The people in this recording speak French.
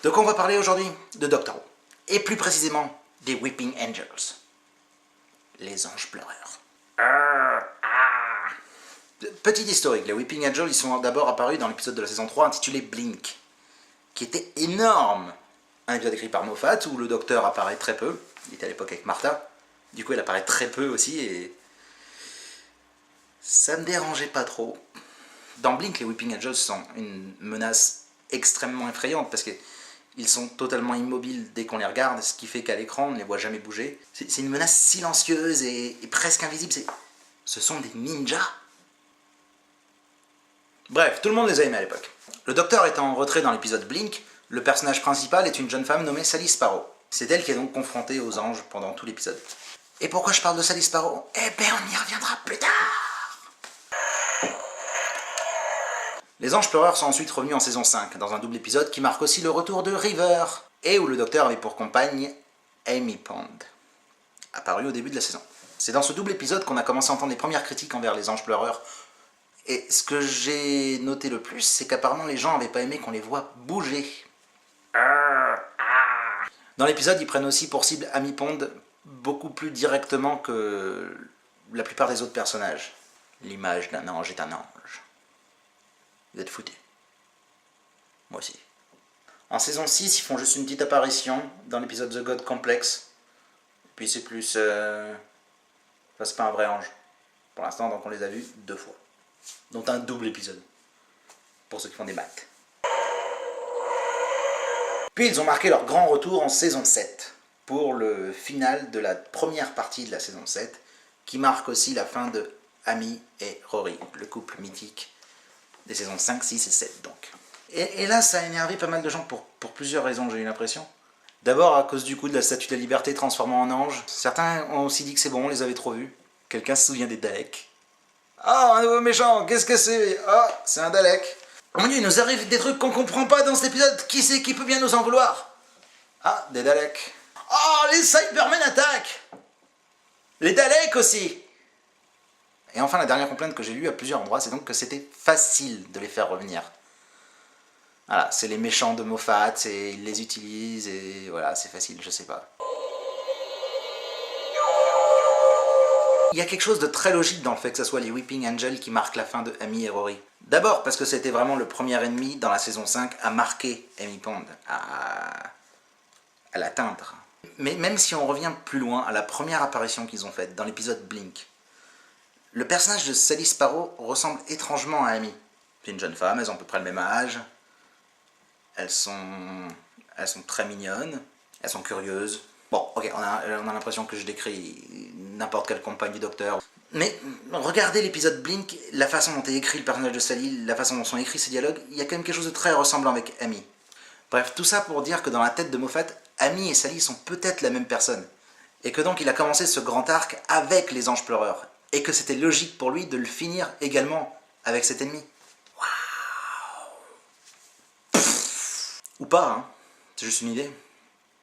Donc on va parler aujourd'hui de Doctor Who, et plus précisément des Weeping Angels, les anges pleureurs. Petit historique, les Weeping Angels ils sont d'abord apparus dans l'épisode de la saison 3 intitulé Blink, qui était énorme. Un épisode écrit par Moffat où le docteur apparaît très peu, il était à l'époque avec Martha, du coup il apparaît très peu aussi et ça me dérangeait pas trop. Dans Blink, les Weeping Angels sont une menace extrêmement effrayante parce qu'ils sont totalement immobiles dès qu'on les regarde, ce qui fait qu'à l'écran on ne les voit jamais bouger. C'est une menace silencieuse et presque invisible, ce sont des ninjas. Bref, tout le monde les a aimés à l'époque. Le docteur étant en retrait dans l'épisode Blink, le personnage principal est une jeune femme nommée Sally Sparrow. C'est elle qui est donc confrontée aux anges pendant tout l'épisode. Et pourquoi je parle de Sally Sparrow? Eh ben on y reviendra plus tard. Les anges pleureurs sont ensuite revenus en saison 5, dans un double épisode qui marque aussi le retour de River, et où le docteur avait pour compagne Amy Pond, apparue au début de la saison. C'est dans ce double épisode qu'on a commencé à entendre les premières critiques envers les anges pleureurs, et ce que j'ai noté le plus, c'est qu'apparemment les gens n'avaient pas aimé qu'on les voit bouger. Dans l'épisode, ils prennent aussi pour cible Amy Pond beaucoup plus directement que la plupart des autres personnages. L'image d'un ange est un ange. Vous êtes foutés. Moi aussi. En saison 6, ils font juste une petite apparition dans l'épisode The God Complex. Puis c'est plus... Enfin, c'est pas un vrai ange. Pour l'instant, donc on les a vus 2 fois. Donc un double épisode. Pour ceux qui font des maths. Puis ils ont marqué leur grand retour en saison 7. Pour le final de la première partie de la saison 7. Qui marque aussi la fin de Amy et Rory. Le couple mythique des saisons 5, 6 et 7 donc. Et là, ça a énervé pas mal de gens pour plusieurs raisons, j'ai eu l'impression. D'abord, à cause du coup de la statue de la liberté transformée en ange. Certains ont aussi dit que c'est bon, on les avait trop vus. Quelqu'un se souvient des Daleks? Ah, un nouveau méchant, qu'est-ce que c'est? Ah, c'est un Dalek. Oh mon dieu, il nous arrive des trucs qu'on comprend pas dans cet épisode. Qui c'est qui peut bien nous en vouloir? Ah, des Daleks. Oh, les Cybermen attaquent! Les Daleks aussi! Et enfin, la dernière complainte que j'ai lue à plusieurs endroits, c'est donc que c'était facile de les faire revenir. Voilà, c'est les méchants de Moffat, ils les utilisent, et voilà, c'est facile, je sais pas. Il y a quelque chose de très logique dans le fait que ce soit les Weeping Angels qui marquent la fin de Amy et Rory. D'abord parce que c'était vraiment le premier ennemi dans la saison 5 à marquer Amy Pond, à l'atteindre. Mais même si on revient plus loin à la première apparition qu'ils ont faite dans l'épisode Blink, le personnage de Sally Sparrow ressemble étrangement à Amy. C'est une jeune femme, elles ont à peu près le même âge. Elles sont très mignonnes, elles sont curieuses. Bon, ok, on a l'impression que je décris n'importe quelle compagne du docteur. Mais regardez l'épisode Blink, la façon dont est écrit le personnage de Sally, la façon dont sont écrits ces dialogues, il y a quand même quelque chose de très ressemblant avec Amy. Bref, tout ça pour dire que dans la tête de Moffat, Amy et Sally sont peut-être la même personne. Et que donc il a commencé ce grand arc avec les anges pleureurs. Et que c'était logique pour lui de le finir également avec cet ennemi. Waouh! Ou pas, hein. C'est juste une idée.